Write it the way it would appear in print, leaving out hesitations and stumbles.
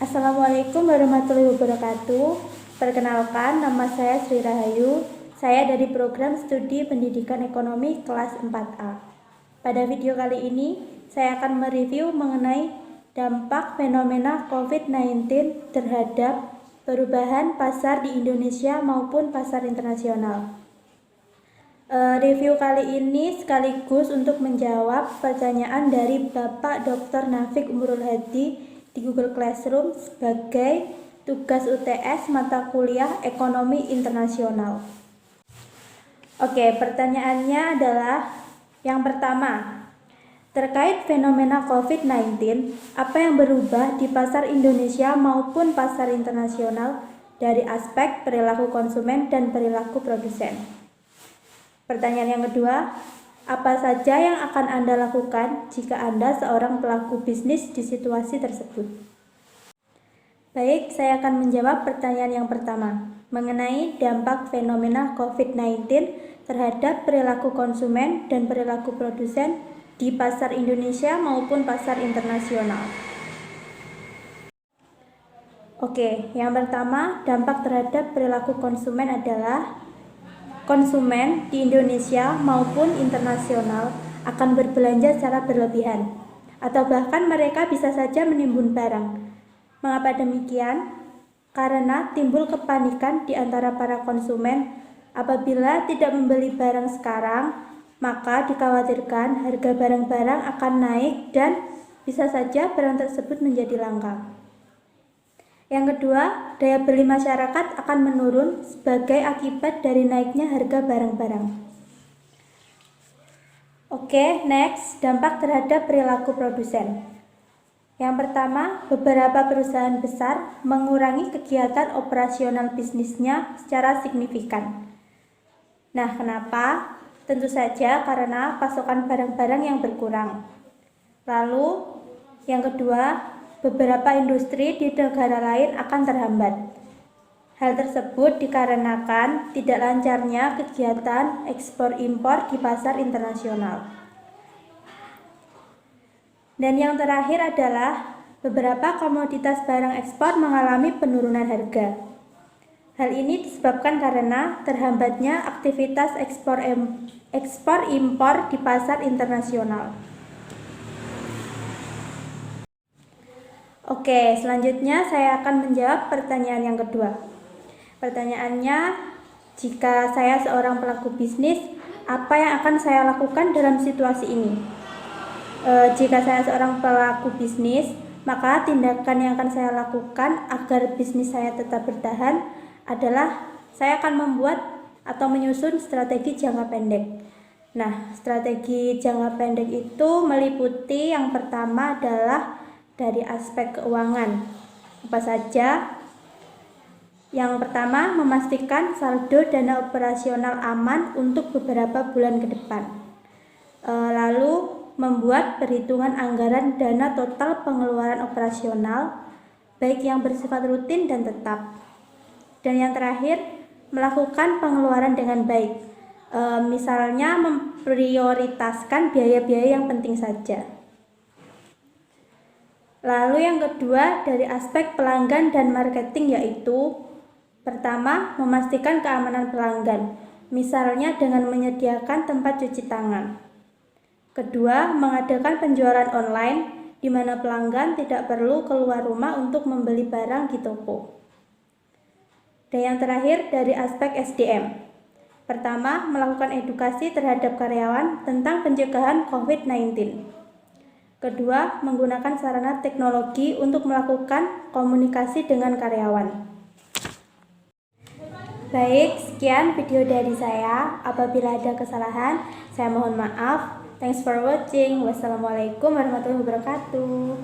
Assalamualaikum warahmatullahi wabarakatuh. Perkenalkan, nama saya Sri Rahayu. Saya dari program studi pendidikan ekonomi kelas 4A. Pada video kali ini, saya akan mereview mengenai dampak fenomena COVID-19 terhadap perubahan pasar di Indonesia maupun pasar internasional. Review kali ini sekaligus untuk menjawab pertanyaan dari Bapak Dr. Nafik Umurul Hadi di Google Classroom sebagai tugas UTS mata kuliah Ekonomi Internasional. Oke, pertanyaannya adalah yang pertama, terkait fenomena COVID-19, apa yang berubah di pasar Indonesia maupun pasar internasional dari aspek perilaku konsumen dan perilaku produsen? Pertanyaan yang kedua, apa saja yang akan Anda lakukan jika Anda seorang pelaku bisnis di situasi tersebut? Baik, saya akan menjawab pertanyaan yang pertama, mengenai dampak fenomena COVID-19 terhadap perilaku konsumen dan perilaku produsen di pasar Indonesia maupun pasar internasional. Oke, yang pertama, dampak terhadap perilaku konsumen adalah konsumen di Indonesia maupun internasional akan berbelanja secara berlebihan, atau bahkan mereka bisa saja menimbun barang. Mengapa demikian? Karena timbul kepanikan di antara para konsumen apabila tidak membeli barang sekarang, maka dikhawatirkan harga barang-barang akan naik dan bisa saja barang tersebut menjadi langka. Yang kedua, daya beli masyarakat akan menurun sebagai akibat dari naiknya harga barang-barang. Oke, next, dampak terhadap perilaku produsen. Yang pertama, beberapa perusahaan besar mengurangi kegiatan operasional bisnisnya secara signifikan. Nah, kenapa? Tentu saja karena pasokan barang-barang yang berkurang. Lalu, yang kedua, beberapa industri di negara lain akan terhambat. Hal tersebut dikarenakan tidak lancarnya kegiatan ekspor-impor di pasar internasional. Dan yang terakhir adalah beberapa komoditas barang ekspor mengalami penurunan harga. Hal ini disebabkan karena terhambatnya aktivitas ekspor-impor di pasar internasional. Oke, selanjutnya saya akan menjawab pertanyaan yang kedua. Pertanyaannya, jika saya seorang pelaku bisnis, apa yang akan saya lakukan dalam situasi ini? Jika saya seorang pelaku bisnis, maka tindakan yang akan saya lakukan agar bisnis saya tetap bertahan adalah saya akan membuat atau menyusun strategi jangka pendek. Nah, strategi jangka pendek itu meliputi yang pertama adalah dari aspek keuangan. Apa saja? Yang pertama, memastikan saldo dana operasional aman untuk beberapa bulan ke depan. Lalu, membuat perhitungan anggaran dana total pengeluaran operasional, baik yang bersifat rutin dan tetap. Dan yang terakhir, melakukan pengeluaran dengan baik. Misalnya, memprioritaskan biaya-biaya yang penting saja. Lalu yang kedua dari aspek pelanggan dan marketing yaitu pertama, memastikan keamanan pelanggan, misalnya dengan menyediakan tempat cuci tangan. Kedua, mengadakan penjualan online di mana pelanggan tidak perlu keluar rumah untuk membeli barang di toko. Dan yang terakhir dari aspek SDM. Pertama, melakukan edukasi terhadap karyawan tentang pencegahan COVID-19. Kedua, menggunakan sarana teknologi untuk melakukan komunikasi dengan karyawan. Baik, sekian video dari saya. Apabila ada kesalahan, saya mohon maaf. Thanks for watching. Wassalamualaikum warahmatullahi wabarakatuh.